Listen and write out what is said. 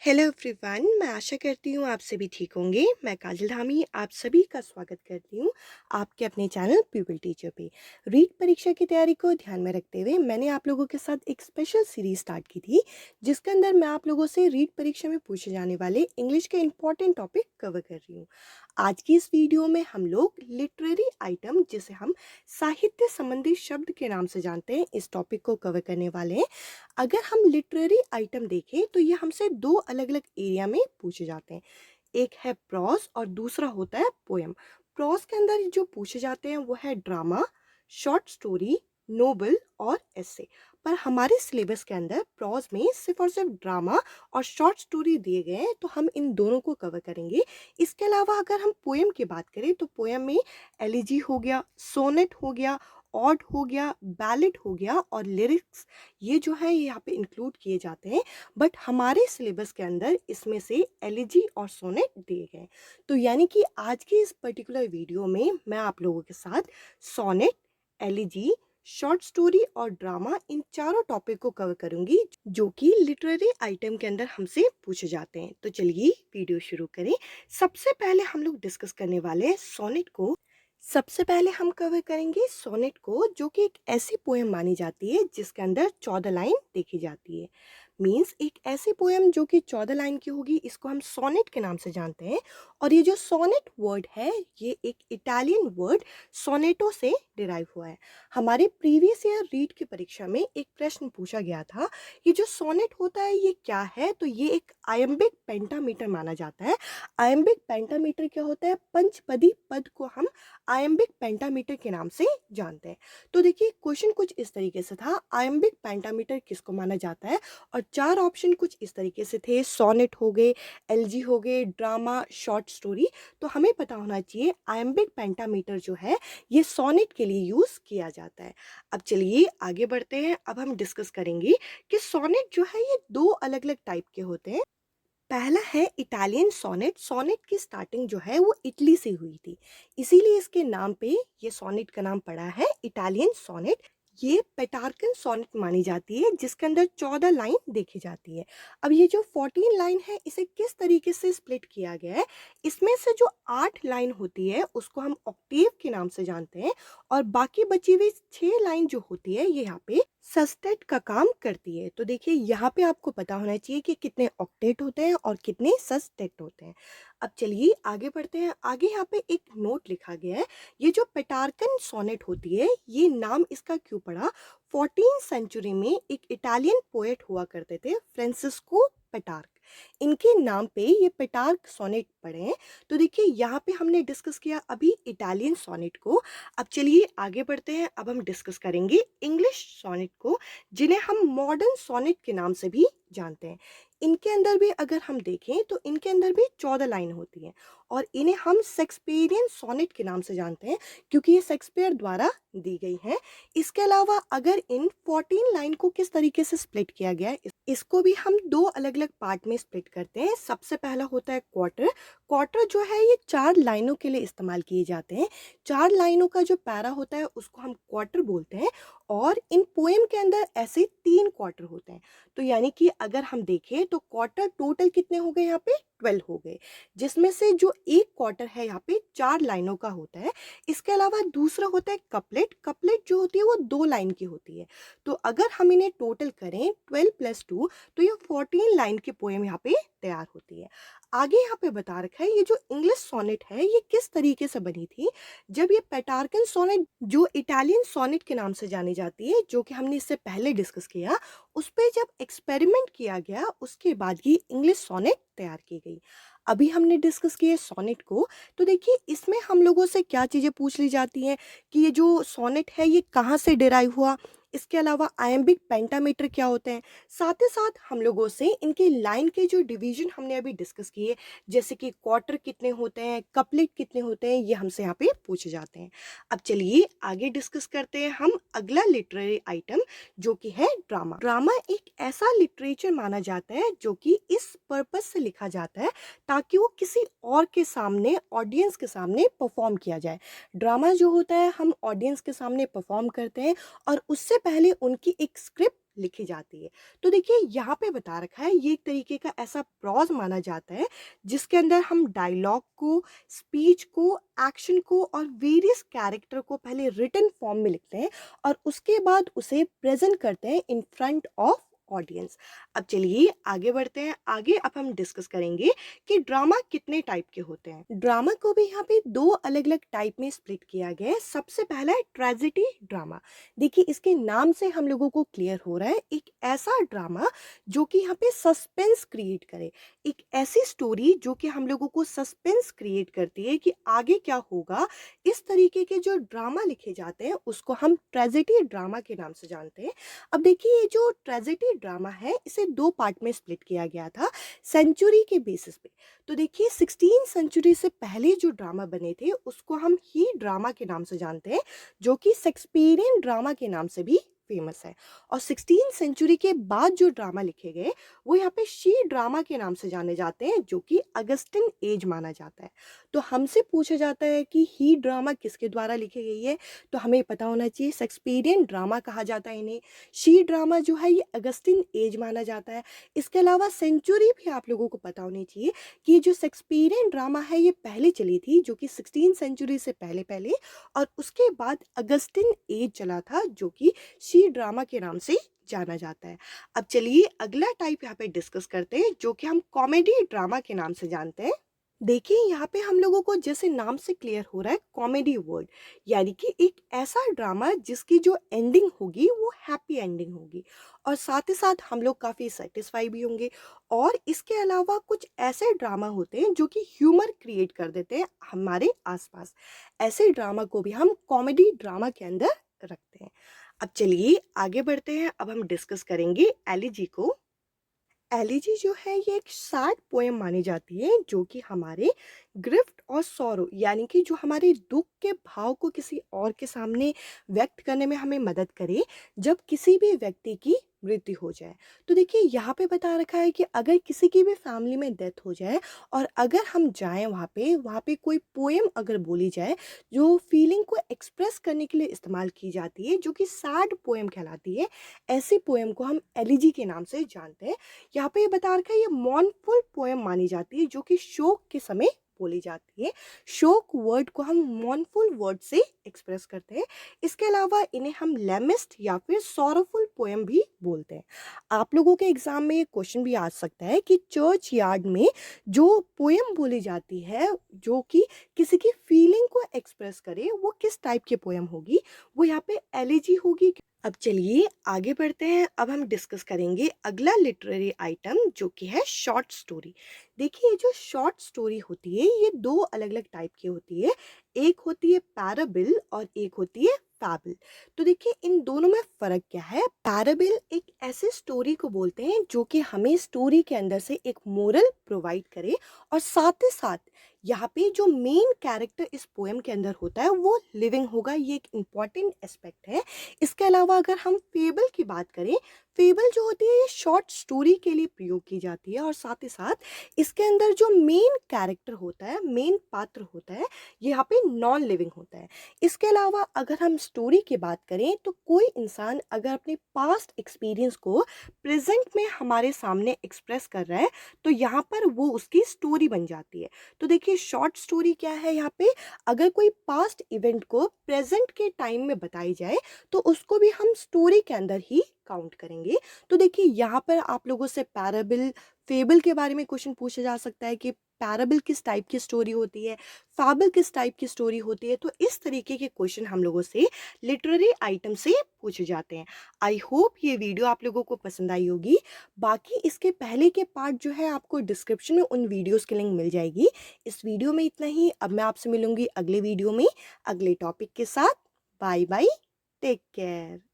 Hello everyone, मैं आशा करती हूँ आप सभी ठीक होंगे। मैं काजल धामी आप सभी का स्वागत करती हूँ आपके अपने चैनल पीपल टीचर पे। रीट परीक्षा की तैयारी को ध्यान में रखते हुए मैंने आप लोगों के साथ एक स्पेशल सीरीज स्टार्ट की थी, जिसके अंदर मैं आप लोगों से रीट परीक्षा में पूछे जाने वाले इंग्लिश के इंपॉर्टेंट टॉपिक कवर कर रही हूँ। आज की इस वीडियो में हम लोग लिटरेरी आइटम, जिसे हम साहित्य संबंधी शब्द के नाम से जानते हैं, इस टॉपिक को कवर करने वाले हैं। अगर हम लिटरेरी आइटम देखें तो ये हमसे दो अलग अलग एरिया में पूछे जाते हैं। एक है प्रोज और दूसरा होता है पोएम। प्रोज के अंदर जो पूछे जाते हैं वो है ड्रामा, शॉर्ट स्टोरी, नोवेल और एसे। पर हमारे सिलेबस के अंदर प्रोज में सिर्फ और सिर्फ ड्रामा और शॉर्ट स्टोरी दिए गए हैं, तो हम इन दोनों को कवर करेंगे। इसके अलावा अगर हम पोएम की बात करें तो पोएम में एलिजी हो गया, सोनेट हो गया, ऑड हो गया, बैलेड हो गया और लिरिक्स, ये जो है ये यहाँ पे इंक्लूड किए जाते हैं। बट हमारे सिलेबस के अंदर इसमें से एलिजी और सोनेट दिए गए। तो यानी कि आज की इस पर्टिकुलर वीडियो में मैं आप लोगों के साथ सोनेट, एलिजी, शॉर्ट स्टोरी और ड्रामा, इन चारों टॉपिक को कवर करूंगी जो कि लिटरेरी आइटम के अंदर हमसे पूछे जाते हैं। तो चलिए वीडियो शुरू करें। सबसे पहले हम लोग डिस्कस करने वाले हैं सोनेट को। सबसे पहले हम कवर करेंगे सोनेट को, जो कि एक ऐसी पोएम मानी जाती है जिसके अंदर 14 लाइन देखी जाती है। मीन्स एक ऐसी पोएम जो कि 14 लाइन की होगी, इसको हम सोनेट के नाम से जानते हैं। और ये जो सोनेट वर्ड है, ये एक इटालियन वर्ड सोनेटो से डिराइव हुआ है। हमारे प्रीवियस ईयर रीट की परीक्षा में एक प्रश्न पूछा गया था, ये जो सोनेट होता है ये क्या है? तो ये एक आयम्बिक पेंटामीटर माना जाता है। आयम्बिक पेंटामीटर क्या होता है? पंचपदी पद को हम आयम्बिक पेंटामीटर के नाम से जानते हैं। तो देखिए क्वेश्चन कुछ इस तरीके से था, आयम्बिक पेंटामीटर किसको माना जाता है? और चार ऑप्शन कुछ इस तरीके से थे, सोनेट हो गए, एलजी हो गए, ड्रामा, शॉर्ट स्टोरी। तो हमें पता होना चाहिए आयम्बिक पेंटामीटर जो है ये सोनेट के लिए यूज किया जाता है। अब चलिए आगे बढ़ते हैं। अब हम डिस्कस करेंगे कि सोनेट जो है ये दो अलग अलग टाइप के होते हैं। पहला है इटालियन सोनेट। सोनेट की स्टार्टिंग जो है वो इटली से हुई थी, इसीलिए इसके नाम पे ये सोनेट का नाम पड़ा है इटालियन सोनेट। ये पेटार्कन सोनेट मानी जाती है, जिसके अंदर 14 लाइन देखी जाती है। अब ये जो 14 लाइन है, इसे किस तरीके से स्प्लिट किया गया है? इसमें से जो 8 लाइन होती है उसको हम ऑक्टेव के नाम से जानते हैं, और बाकी बची हुई 6 लाइन जो होती है ये यहाँ पे सस्टेट का काम करती है। तो देखिए यहाँ पे आपको पता होना चाहिए कि कितने ऑक्टेट होते हैं और कितने सस्टेट होते हैं। अब चलिए आगे बढ़ते हैं। आगे यहाँ पे एक नोट लिखा गया है, ये जो पेटार्कन सोनेट होती है ये नाम इसका क्यों पड़ा? 14th सेंचुरी में एक इटालियन पोएट हुआ करते थे, फ्रांसिस्को पेटार्क। इनके नाम पे ये पेटार्क सोनेट पड़े हैं। तो देखिए यहाँ पे हमने डिस्कस किया अभी इटालियन सोनेट को। अब चलिए आगे बढ़ते हैं। अब हम डिस्कस करेंगे इंग्लिश सोनेट को, जिन्हें हम मॉडर्न सोनेट के नाम से भी जानते हैं। इनके अंदर भी अगर हम देखें तो इनके अंदर भी 14 लाइन होती हैं, और इन्हें हम शेक्सपियरियन सोनेट के नाम से जानते हैं, क्योंकि ये शेक्सपियर द्वारा दी गई हैं। इसके अलावा अगर इन 14 लाइन को किस तरीके से स्प्लिट किया गया है, इसको भी हम दो अलग अलग पार्ट में स्प्लिट करते हैं। सबसे पहला होता है क्वार्टर। क्वार्टर जो है ये 4 लाइनों के लिए इस्तेमाल किए जाते हैं। 4 लाइनों का जो पैरा होता है उसको हम क्वार्टर बोलते हैं, और इन पोएम के अंदर ऐसे 3 क्वार्टर होते हैं। तो यानी कि अगर हम देखें तो क्वार्टर टोटल कितने हो गए? यहाँ पे 12 हो गए, जिसमें से जो एक क्वार्टर है यहाँ पे 4 लाइनों का होता है। इसके अलावा दूसरा होता है कपलेट। कपलेट जो होती है वो 2 लाइन की होती है। तो अगर हम इन्हें टोटल करें 12 + 2, तो ये 14 लाइन की पोएम यहाँ पे तैयार होती है। आगे यहाँ पे बता रखा है ये जो इंग्लिश सोनेट है ये किस तरीके से बनी थी। जब ये पेटार्कन सोनेट, जो इटालियन सोनेट के नाम से जानी जाती है, जो कि हमने इससे पहले डिस्कस किया, उस पे जब एक्सपेरिमेंट किया गया उसके बाद ये इंग्लिश सोनेट तैयार की गई। अभी हमने डिस्कस किया सोनेट को। तो देखिए इसमें हम लोगों से क्या चीज़ें पूछ ली जाती हैं कि ये जो सोनेट है ये कहाँ से डिराइव हुआ, इसके अलावा आयम्बिक पेंटामीटर क्या होते हैं, साथ ही साथ हम लोगों से इनके लाइन के जो डिवीजन हमने अभी डिस्कस किए, जैसे कि क्वार्टर कितने होते हैं, कपलेट कितने होते हैं, ये हमसे यहाँ पे पूछे जाते हैं। अब चलिए आगे डिस्कस करते हैं हम अगला लिटरेरी आइटम, जो कि है ड्रामा। ड्रामा एक ऐसा लिटरेचर माना जाता है जो कि इस पर्पस से लिखा जाता है ताकि वो किसी और के सामने, ऑडियंस के सामने परफॉर्म किया जाए। ड्रामा जो होता है हम ऑडियंस के सामने परफॉर्म करते हैं, और उससे पहले उनकी एक स्क्रिप्ट लिखी जाती है। तो देखिए यहाँ पे बता रखा है ये एक तरीके का ऐसा प्रॉज़ माना जाता है जिसके अंदर हम डायलॉग को, स्पीच को, एक्शन को और वेरियस कैरेक्टर को पहले रिटन फॉर्म में लिखते हैं और उसके बाद उसे प्रेज़ेंट करते हैं इन फ्रंट ऑफ ऑडियंस। अब चलिए आगे बढ़ते हैं। आगे अब हम डिस्कस करेंगे कि ड्रामा कितने टाइप के होते हैं। ड्रामा को भी यहाँ पे 2 अलग-अलग टाइप में स्प्लिट किया गया है। सबसे पहला है ट्रेजेडी ड्रामा। देखिए इसके नाम से हम लोगों को क्लियर हो रहा है एक ऐसा ड्रामा जो कि यहाँ पे सस्पेंस क्रिएट करे। एक ऐसी स्टोरी जो कि हम लोगों को सस्पेंस क्रिएट करती है कि आगे क्या होगा। इस तरीके के जो ड्रामा लिखे जाते हैं उसको हम ट्रेजेडी ड्रामा के नाम से जानते हैं। अब देखिए ये जो ट्रेजेडी ड्रामा है इसे 2 पार्ट में स्प्लिट किया गया था सेंचुरी के बेसिस पे। तो देखिए 16 सेंचुरी से पहले जो ड्रामा बने थे उसको हम ही ड्रामा के नाम से जानते हैं जो कि शेक्सपियरियन ड्रामा के नाम से भी फेमस है। और 16 सेंचुरी के बाद जो ड्रामा लिखे गए वो यहाँ पे शी ड्रामा के नाम से जाने जाते हैं जो कि अगस्टिन एज माना जाता है। तो हमसे पूछा जाता है कि ही ड्रामा किसके द्वारा लिखी गई है, तो हमें पता होना चाहिए शेक्सपियरियन ड्रामा कहा जाता है इन्हें। शी ड्रामा जो है ये अगस्टिन एज माना जाता है। इसके अलावा सेंचुरी भी आप लोगों को पता होनी चाहिए कि ये जो शेक्सपियरियन ड्रामा है ये पहले चली थी जो कि 16 सेंचुरी से पहले पहले, और उसके बाद अगस्टिन एज चला था जो कि शी ड्रामा के नाम से जाना जाता है। अब चलिए अगला टाइप यहाँ पे डिस्कस करते हैं जो कि हम कॉमेडी ड्रामा के नाम से जानते हैं। देखिए यहाँ पे हम लोगों को जैसे नाम से क्लियर हो रहा है कॉमेडी वर्ड, यानी कि एक ऐसा ड्रामा जिसकी जो एंडिंग होगी वो हैप्पी एंडिंग होगी और साथ ही साथ हम लोग काफ़ी सेटिस्फाई भी होंगे। और इसके अलावा कुछ ऐसे ड्रामा होते हैं जो कि ह्यूमर क्रिएट कर देते हैं हमारे आसपास। ऐसे ड्रामा को भी हम कॉमेडी ड्रामा के अंदर रखते हैं। अब चलिए आगे बढ़ते हैं। अब हम डिस्कस करेंगे एलिजी को। एलिजी जो है ये एक सैड पोएम मानी जाती है जो कि हमारे गिफ्ट और सौरो यानी कि जो हमारे दुख के भाव को किसी और के सामने व्यक्त करने में हमें मदद करे जब किसी भी व्यक्ति की मृत्यु हो जाए। तो देखिए यहाँ पे बता रखा है कि अगर किसी की भी फैमिली में डेथ हो जाए और अगर हम जाएं वहाँ पे कोई पोएम अगर बोली जाए जो फीलिंग को एक्सप्रेस करने के लिए इस्तेमाल की जाती है जो कि सैड पोएम कहलाती है, ऐसी पोएम को हम एलिजी के नाम से जानते हैं। यहाँ पे ये बता रखा है ये मॉर्नफुल पोएम मानी जाती है जो कि शोक के समय बोली जाती है। शोक वर्ड को हम मॉर्नफुल वर्ड से एक्सप्रेस करते हैं। इसके अलावा इन्हें हम लेमिस्ट या फिर सॉरोफुल पोएम भी बोलते हैं। आप लोगों के एग्जाम में ये क्वेश्चन भी आ सकता है कि चर्च यार्ड में जो पोएम बोली जाती है जो कि किसी की फीलिंग को एक्सप्रेस करे वो किस टाइप की पोएम होगी, वो यहाँ पे एलिजी होगी। अब चलिए आगे बढ़ते हैं। अब हम डिस्कस करेंगे अगला लिटरेरी आइटम जो कि है शॉर्ट स्टोरी। देखिए जो शॉर्ट स्टोरी होती है ये 2 अलग-अलग टाइप की होती है। एक होती है पैराबल और एक होती है फैबल। तो देखिए इन दोनों में फ़र्क क्या है। पैराबल एक ऐसी स्टोरी को बोलते हैं जो कि हमें स्टोरी के अंदर से एक मोरल प्रोवाइड करे और साथ ही साथ यहाँ पे जो मेन कैरेक्टर इस पोएम के अंदर होता है वो लिविंग होगा, ये एक इम्पॉर्टेंट एस्पेक्ट है। इसके अलावा अगर हम फेबल की बात करें, फेबल जो होती है ये शॉर्ट स्टोरी के लिए प्रयोग की जाती है और साथ ही साथ इसके अंदर जो मेन कैरेक्टर होता है, मेन पात्र होता है, ये यहाँ पे नॉन लिविंग होता है। इसके अलावा अगर हम स्टोरी की बात करें तो कोई इंसान अगर अपने पास्ट एक्सपीरियंस को प्रेजेंट में हमारे सामने एक्सप्रेस कर रहा है तो यहाँ पर वो उसकी स्टोरी बन जाती है। तो देखिए शॉर्ट स्टोरी क्या है, यहाँ पे अगर कोई पास्ट इवेंट को प्रेजेंट के टाइम में बताई जाए तो उसको भी हम स्टोरी के अंदर ही काउंट करेंगे। तो देखिए यहाँ पर आप लोगों से पैराबल, फेबल के बारे में क्वेश्चन पूछा जा सकता है कि पैराबल किस टाइप की स्टोरी होती है, फैबल किस टाइप की स्टोरी होती है। तो इस तरीके के क्वेश्चन हम लोगों से लिटरेरी आइटम से पूछे जाते हैं। आई होप ये वीडियो आप लोगों को पसंद आई होगी। बाकी इसके पहले के पार्ट जो है आपको डिस्क्रिप्शन में उन वीडियोस की लिंक मिल जाएगी। इस वीडियो में इतना ही। अब मैं आपसे मिलूंगी अगले वीडियो में अगले टॉपिक के साथ। Bye bye, take care.